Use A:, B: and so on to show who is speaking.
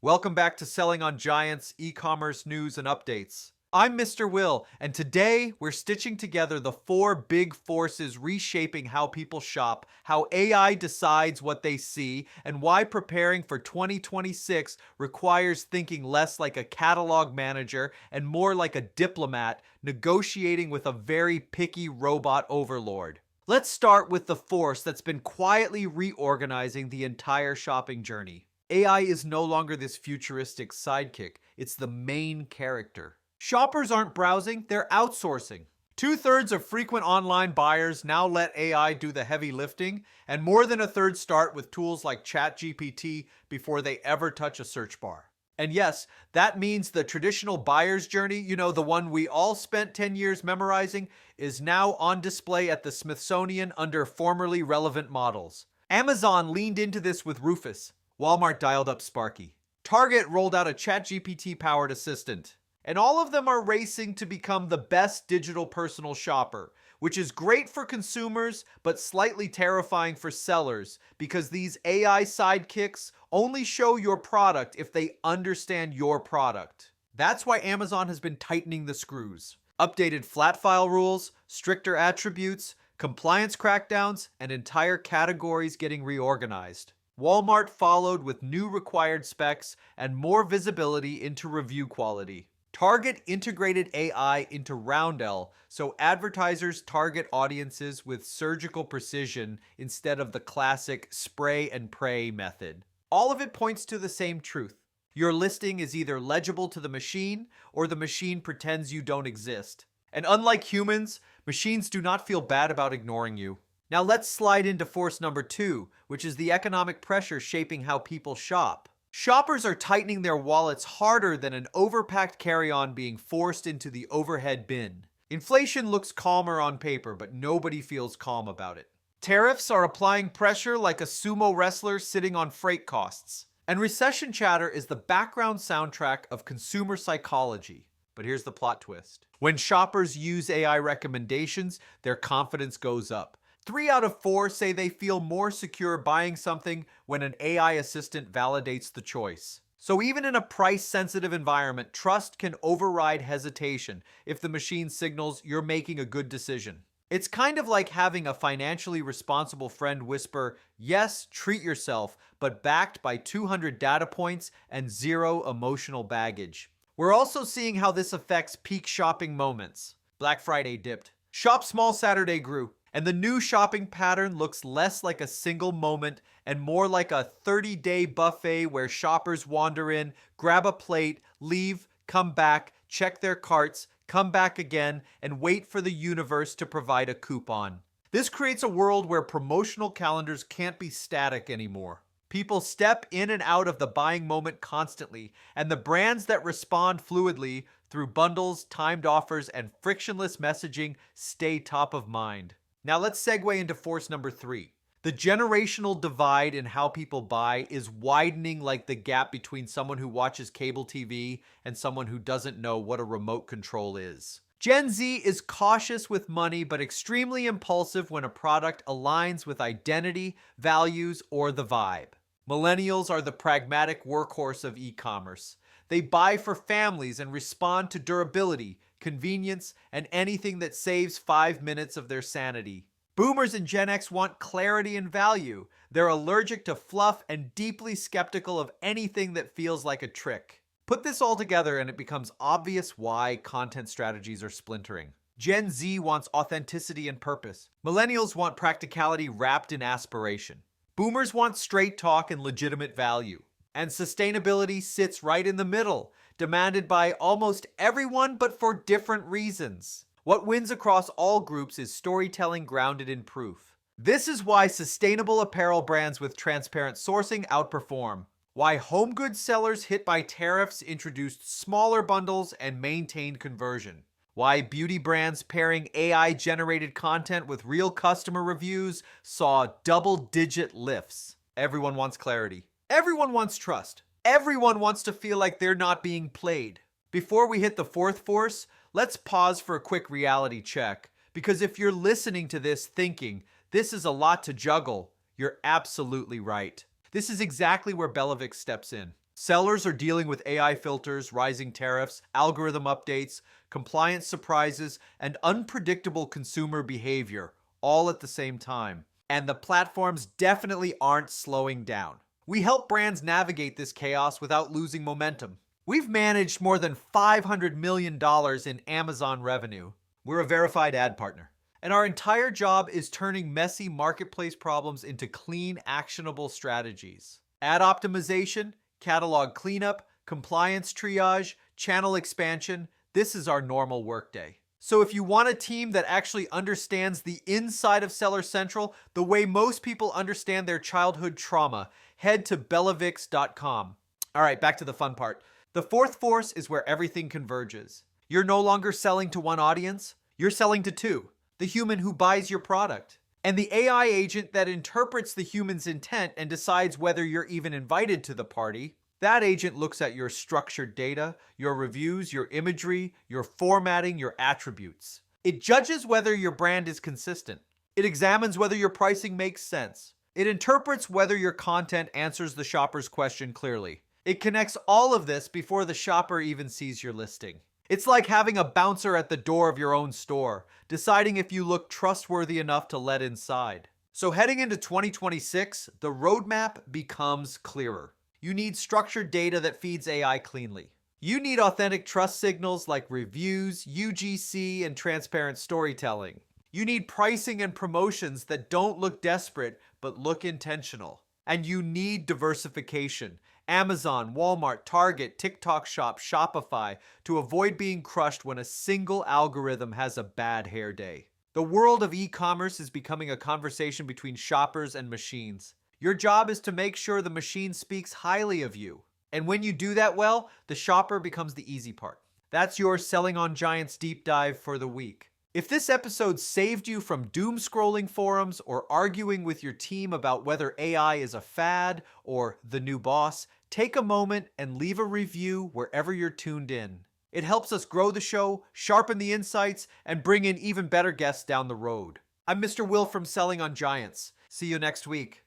A: Welcome back to Selling on Giants e-commerce news and updates. I'm Mr. Will, and today we're stitching together the four big forces reshaping how people shop, how AI decides what they see, and why preparing for 2026 requires thinking less like a catalog manager and more like a diplomat negotiating with a very picky robot overlord. Let's start with the force that's been quietly reorganizing the entire shopping journey. AI is no longer this futuristic sidekick, it's the main character. Shoppers aren't browsing, they're outsourcing. Two-thirds of frequent online buyers now let AI do the heavy lifting, and more than a third start with tools like ChatGPT before they ever touch a search bar. And yes, that means the traditional buyer's journey, the one we all spent 10 years memorizing, is now on display at the Smithsonian under formerly relevant models. Amazon leaned into this with Rufus. Walmart dialed up Sparky. Target rolled out a ChatGPT-powered assistant. And all of them are racing to become the best digital personal shopper, which is great for consumers, but slightly terrifying for sellers, because these AI sidekicks only show your product if they understand your product. That's why Amazon has been tightening the screws. Updated flat file rules, stricter attributes, compliance crackdowns, and entire categories getting reorganized. Walmart followed with new required specs and more visibility into review quality. Target integrated AI into Roundel so advertisers target audiences with surgical precision instead of the classic spray and pray method. All of it points to the same truth. Your listing is either legible to the machine or the machine pretends you don't exist. And unlike humans, machines do not feel bad about ignoring you. Now let's slide into force number 2, which is the economic pressure shaping how people shop. Shoppers are tightening their wallets harder than an overpacked carry-on being forced into the overhead bin. Inflation looks calmer on paper, but nobody feels calm about it. Tariffs are applying pressure like a sumo wrestler sitting on freight costs. And recession chatter is the background soundtrack of consumer psychology. But here's the plot twist. When shoppers use AI recommendations, their confidence goes up. 3 out of 4 say they feel more secure buying something when an AI assistant validates the choice. So even in a price-sensitive environment, trust can override hesitation if the machine signals you're making a good decision. It's kind of like having a financially responsible friend whisper, "Yes, treat yourself," but backed by 200 data points and 0 emotional baggage. We're also seeing how this affects peak shopping moments. Black Friday dipped. Shop Small Saturday grew. And the new shopping pattern looks less like a single moment and more like a 30-day buffet where shoppers wander in, grab a plate, leave, come back, check their carts, come back again, and wait for the universe to provide a coupon. This creates a world where promotional calendars can't be static anymore. People step in and out of the buying moment constantly, and the brands that respond fluidly through bundles, timed offers, and frictionless messaging stay top of mind. Now let's segue into force number 3. The generational divide in how people buy is widening like the gap between someone who watches cable TV and someone who doesn't know what a remote control is. Gen Z is cautious with money but extremely impulsive when a product aligns with identity, values, or the vibe. Millennials are the pragmatic workhorse of e-commerce. They buy for families and respond to durability, convenience, and anything that saves 5 minutes of their sanity. Boomers and Gen X want clarity and value. They're allergic to fluff and deeply skeptical of anything that feels like a trick. Put this all together and it becomes obvious why content strategies are splintering. Gen Z wants authenticity and purpose. Millennials want practicality wrapped in aspiration. Boomers want straight talk and legitimate value. And sustainability sits right in the middle, demanded by almost everyone but for different reasons. What wins across all groups is storytelling grounded in proof. This is why sustainable apparel brands with transparent sourcing outperform. Why home goods sellers hit by tariffs introduced smaller bundles and maintained conversion. Why beauty brands pairing AI-generated content with real customer reviews saw double-digit lifts. Everyone wants clarity. Everyone wants trust. Everyone wants to feel like they're not being played. Before we hit the fourth force, let's pause for a quick reality check. Because if you're listening to this thinking, this is a lot to juggle, you're absolutely right. This is exactly where BellaVix steps in. Sellers are dealing with AI filters, rising tariffs, algorithm updates, compliance surprises, and unpredictable consumer behavior, all at the same time. And the platforms definitely aren't slowing down. We help brands navigate this chaos without losing momentum. We've managed more than $500 million in Amazon revenue. We're a verified ad partner. And our entire job is turning messy marketplace problems into clean, actionable strategies. Ad optimization, catalog cleanup, compliance triage, channel expansion, this is our normal workday. So if you want a team that actually understands the inside of Seller Central the way most people understand their childhood trauma, head to BellaVix.com. All right, back to the fun part. The fourth force is where everything converges. You're no longer selling to one audience, you're selling to two. The human who buys your product, and the AI agent that interprets the human's intent and decides whether you're even invited to the party. That agent looks at your structured data, your reviews, your imagery, your formatting, your attributes. It judges whether your brand is consistent. It examines whether your pricing makes sense. It interprets whether your content answers the shopper's question clearly. It connects all of this before the shopper even sees your listing. It's like having a bouncer at the door of your own store, deciding if you look trustworthy enough to let inside. So heading into 2026, the roadmap becomes clearer. You need structured data that feeds AI cleanly. You need authentic trust signals like reviews, UGC, and transparent storytelling. You need pricing and promotions that don't look desperate, but look intentional. And you need diversification. Amazon, Walmart, Target, TikTok Shop, Shopify, to avoid being crushed when a single algorithm has a bad hair day. The world of e-commerce is becoming a conversation between shoppers and machines. Your job is to make sure the machine speaks highly of you. And when you do that well, the shopper becomes the easy part. That's your Selling on Giants deep dive for the week. If this episode saved you from doom scrolling forums or arguing with your team about whether AI is a fad or the new boss, take a moment and leave a review wherever you're tuned in. It helps us grow the show, sharpen the insights, and bring in even better guests down the road. I'm Mr. Will from Selling on Giants. See you next week.